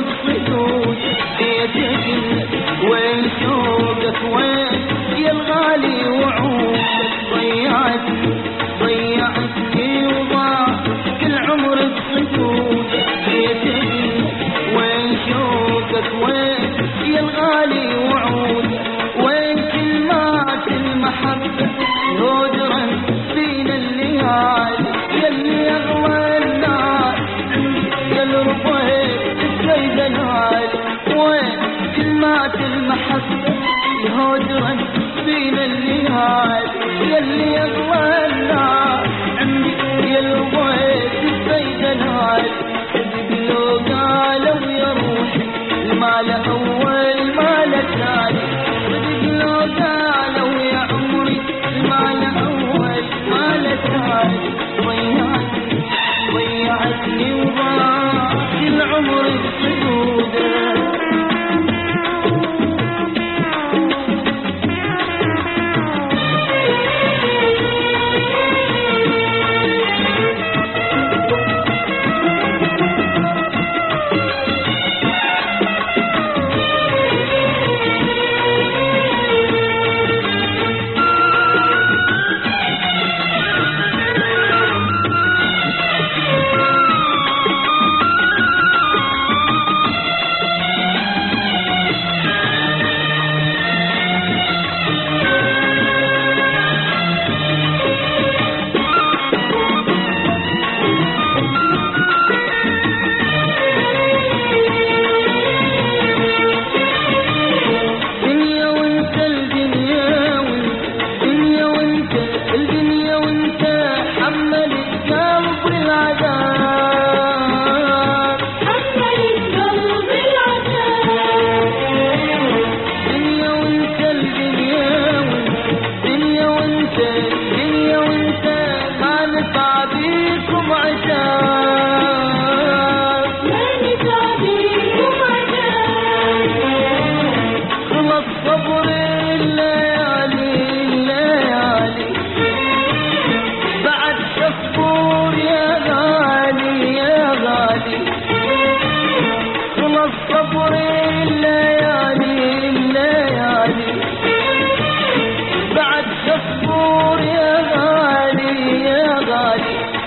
بصدود بيتك وين شوقك وين يا الغالي وعودك ضيعتني وضاع كل عمر بصدود بيتك وين شوقك وين يا الغالي وعودك وين كلمات المحبة هدرا بين الليالي يلي اغلى الناس يلي رضيت السيد العالي وين كلمات المحبة هدرا بين الليالي يلي اغلى الناس عندي يلي رضيت السيد العالي صدق لو قالوا يا روحي المال اول مال ثاني صدق لو قالوا يا عمري المال اول مال ثاني ضيعتني وضاع كل عمري بصدودك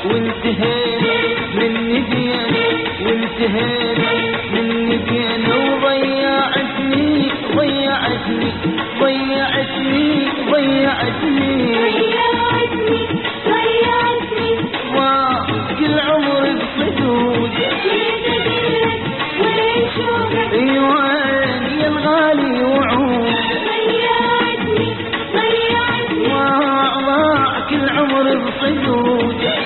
وانتهينا من ندينا ضيعتني وكل عمر بصدودك ايوان يا الغالي وعودك ضاع كل عمر بصدودك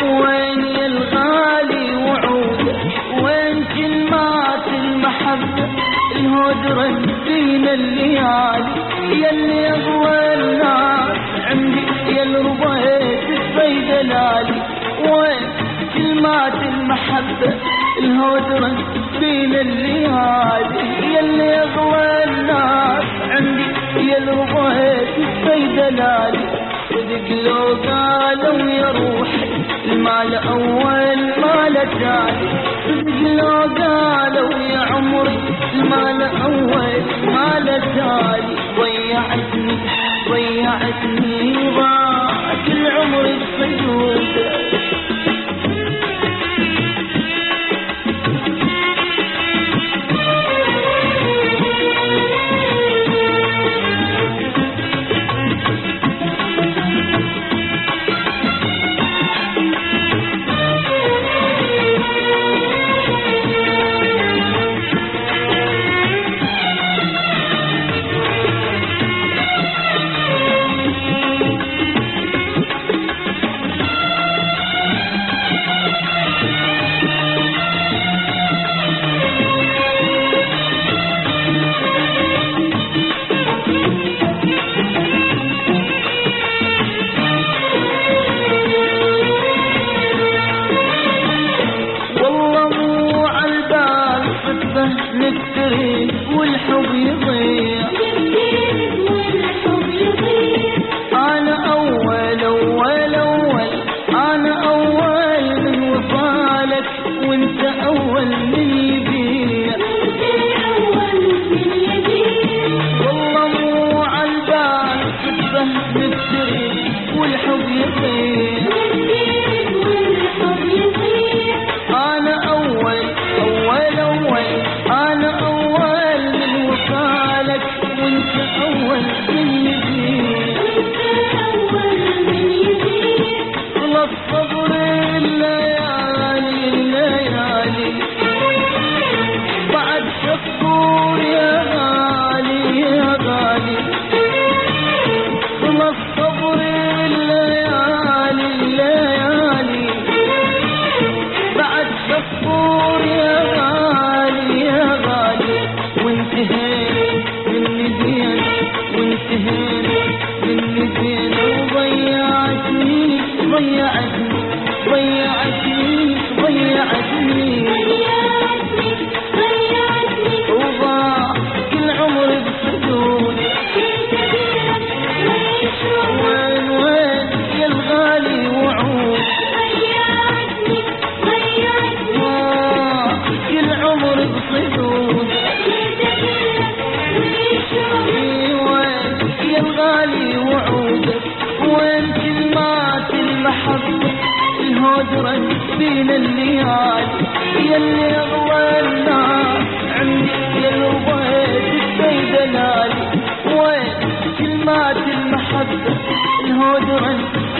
وين يا الغالي وعودك وين كلمات المحبة الهدرة بين الليالي يلي اغوى الناس عندي يلي رضيت السيد الالي وين كلمات المحبة الهدرة بين الليالي يلي اغوى الناس عندي يلي رضيت السيد الالي صدق لو قالوا يا روحي المال اول مال ثاني صدق لو قالوا يا عمري المال اول مال ثاني ضيعتني ضاع كل عمري بصدودك نفتري والحب يضيع أنا أول أنا أول من وصالك ضيعتني وضاع كل عمري بحدود. وين وين يا الغالي وعود كل عمري بحدود. وين يا الغالي وعودك وين كلمات المحبة الهدرة بين الليالي يلي اغلى الناس عندي يا الوبيت في دلالي. وين كلمات المحبة الهدرة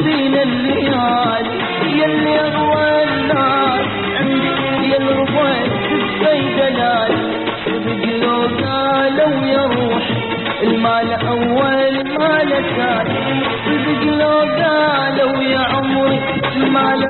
بين الليالي يلي اغلى الناس عندي يا الوبيت في دلالي. صدق لو قالوا يا روحي المال اول مال ثاني. صدق لو قالوا يا عمري المال